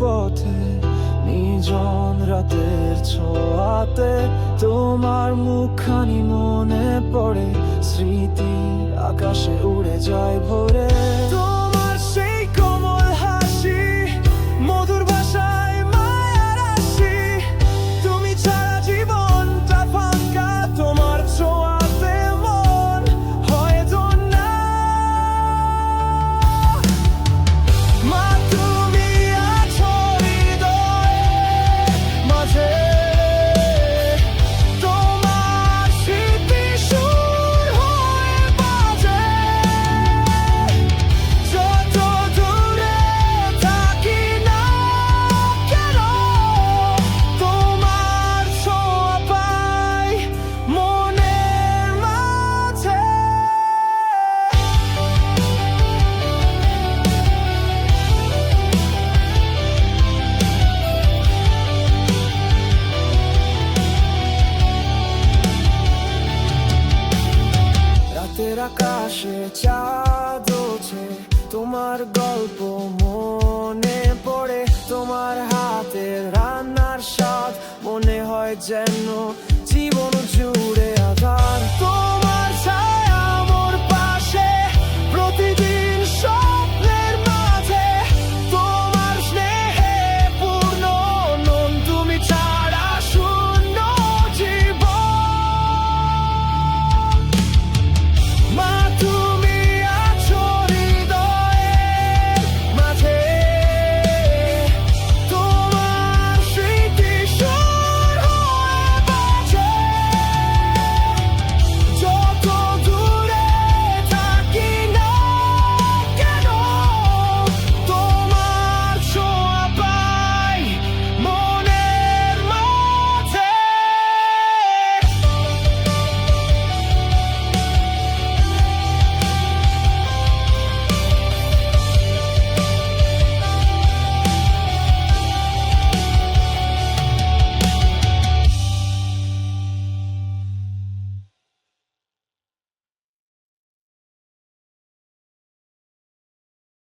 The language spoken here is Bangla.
পথে নির্জন রাতের ছোঁয়াতে তোমার মুখখানি মনে পড়ে, স্মৃতি আকাশে উড়ে যায় ভোরে। তোমার সেই কোমল হাসি, মধুর ভাষায় মায়ার হাসি, তুমি ছাড়া জীবনটা ফাঁকা, তোমার ছোঁয়াতে মন হয় ধন্য। মা তুমি আছো হৃদয়ের মাঝে, তোমার স্মৃতি সুর হয়ে বাজে। যত দূরে থাকি না কেন, তোমার ছোঁয়া পাই মনের মাঝে। রাতের আকাশে চাঁদ ওঠে, তোমার গল্প মনে পড়ে, তোমার হাতের রান্নার স্বাদ মনে হয় যেন